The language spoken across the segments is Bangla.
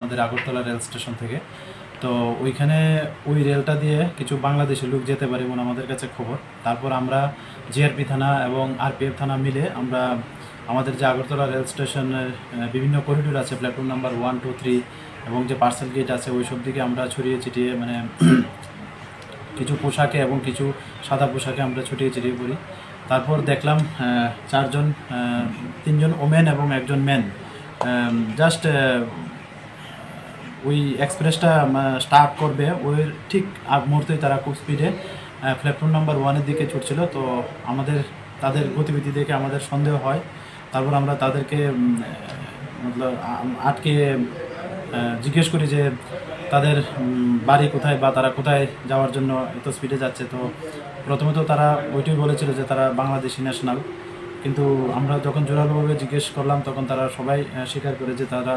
আমাদের আগরতলা রেল স্টেশন থেকে। তো ওইখানে ওই রেলটা দিয়ে কিছু বাংলাদেশি লোক যেতে পারে এমন আমাদের কাছে খবর। তারপর আমরা জিআরপি থানা এবং আরপিএফ থানা মিলে আমরা আমাদের যে আগরতলা রেল স্টেশনের বিভিন্ন করিডোর আছে, প্ল্যাটফর্ম নাম্বার 1, 2, 3 এবং যে পার্সেল গেট আছে ওই সব দিকে আমরা ছড়িয়ে ছিটিয়ে কিছু পোশাকে এবং কিছু সাদা পোশাকে আমরা ছড়িয়ে ছিটিয়ে পড়ি। তারপর দেখলাম তিনজন ওমেন এবং একজন ম্যান জাস্ট ওই এক্সপ্রেসটা স্টার্ট করবে ওই ঠিক আগ মুহূর্তেই তারা খুব স্পিডে প্ল্যাটফর্ম নাম্বার 1-এর দিকে ছুটছিল। তো তাদের গতিবিধি দেখে আমাদের সন্দেহ হয়। তারপর আমরা তাদেরকে আটকে জিজ্ঞেস করি যে তাদের বাড়ি কোথায় বা তারা কোথায় যাওয়ার জন্য এত স্পিডে যাচ্ছে। তো প্রথমত তারা ওইটাই বলেছিল যে তারা বাংলাদেশি ন্যাশনাল, কিন্তু আমরা যখন জোরালোভাবে জিজ্ঞেস করলাম তখন তারা সবাই স্বীকার করে যে তারা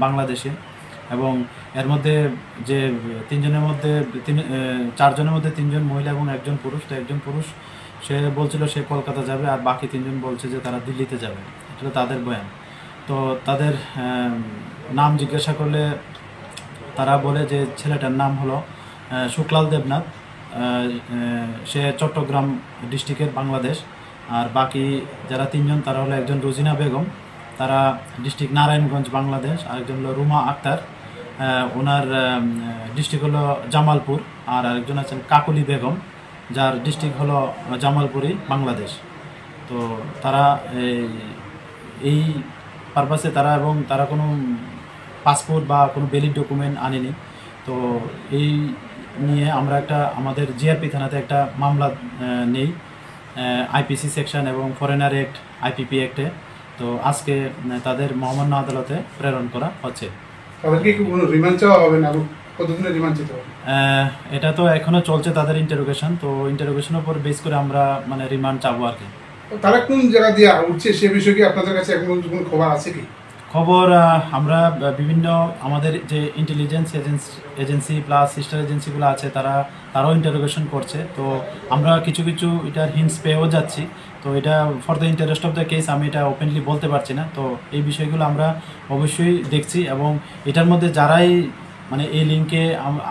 বাংলাদেশি। এবং এর মধ্যে যে চারজনের মধ্যে 3জন মহিলা এবং একজন পুরুষ। তো একজন পুরুষ সে বলছিল সে কলকাতা যাবে, আর বাকি 3জন বলছে যে তারা দিল্লিতে যাবে। এটা তাদের বয়ান। তো তাদের নাম জিজ্ঞাসা করলে তারা বলে যে ছেলেটার নাম হলো শুক্লাল দেবনাথ, সে চট্টগ্রাম ডিস্ট্রিক্টের বাংলাদেশ। আর বাকি যারা 3জন তারা হলো একজন রোজিনা বেগম, তারা ডিস্ট্রিক্ট নারায়ণগঞ্জ বাংলাদেশ। আরেকজন হলো রুমা আক্তার, ওনার ডিস্ট্রিক্ট হলো জামালপুর। আর আরেকজন আছেন কাকলি বেগম, যার ডিস্ট্রিক্ট হলো জামালপুরি বাংলাদেশ। তো তারা এই পারপাসে তারা কোনো পাসপোর্ট বা কোনো ভ্যালিড ডকুমেন্ট আনেনি। তো এই নিয়ে আমরা আমাদের জিআরপি থানাতে একটা মামলা নেই আইপিসি সেকশন এবং ফরেনার অ্যাক্ট আইপিপি অ্যাক্টে। তো আজকে তাদের মহামান্য আদালতে প্রেরণ করা হচ্ছে। এটা তো এখনো চলছে তাদের ইন্টারোগেশন। তো ইন্টারোগেশনের উপর বেস করে আমরা রিমান্ড চাবো আর কি। তারা কোন জায়গা দিয়ে উঠছে সে বিষয়ে কি আপনাদের কাছে এখন কোনো খবর আছে কি? খবর আমরা বিভিন্ন আমাদের যে ইন্টেলিজেন্স এজেন্সি প্লাস সিস্টার এজেন্সিগুলো আছে তারাও ইন্টারোগেশন করছে। তো আমরা কিছু এটার হিন্টস পেয়েও যাচ্ছি। তো এটা for the interest of the case আমি এটা ওপেনলি বলতে পারছি না। তো এই বিষয়গুলো আমরা অবশ্যই দেখছি এবং এটার মধ্যে যারাই এই লিঙ্কে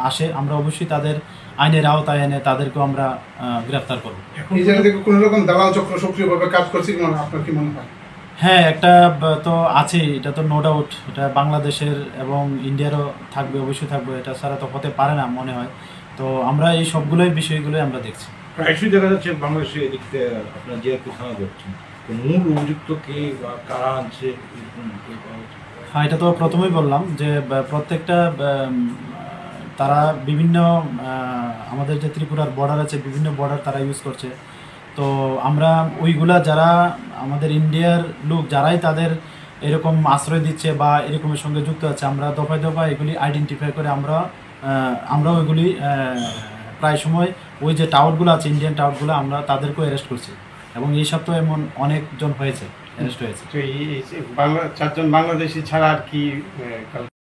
আসে আমরা অবশ্যই তাদের আইনের আওতায় এনে তাদেরকেও আমরা গ্রেফতার করব। এই জায়গা থেকে কোনো রকম দালাল চক্র সক্রিয়ভাবে কাজ করছে কিনা আপনার কি মনে হয়? হ্যাঁ, একটা তো আছেই, এটা তো নো ডাউট। এটা বাংলাদেশের এবং ইন্ডিয়ারও থাকবে, অবশ্যই থাকবে। এটা ছাড়া তো হতে পারে না মনে হয়। তো আমরা এই সবগুলোই বিষয়গুলোই আমরা দেখছি। প্রায়শই দেখা যাচ্ছে বাংলাদেশে এদিকে আপনার জিআরপি থানা করছেন, মূল অভিযুক্ত কে বা কারা আনছে? হ্যাঁ, এটা তো প্রথমেই বললাম যে প্রত্যেকটা তারা বিভিন্ন আমাদের যে ত্রিপুরার বর্ডার আছে বিভিন্ন বর্ডার তারা ইউজ করছে। তো আমরা ওইগুলা যারা আমাদের ইন্ডিয়ার লোক যারাই তাদের এরকম আশ্রয় দিচ্ছে বা এরকমের সঙ্গে যুক্ত আছে আমরা দফায় এগুলি আইডেন্টিফাই করে আমরা ওইগুলি প্রায় সময় ওই যে টাওয়ারগুলো আছে ইন্ডিয়ান টাওয়ারগুলো আমরা তাদেরকেও অ্যারেস্ট করছি এবং এই সপ্তাহে এমন অনেকজন অ্যারেস্ট হয়েছে। তো এই 4জন বাংলাদেশি ছাড়া আর কি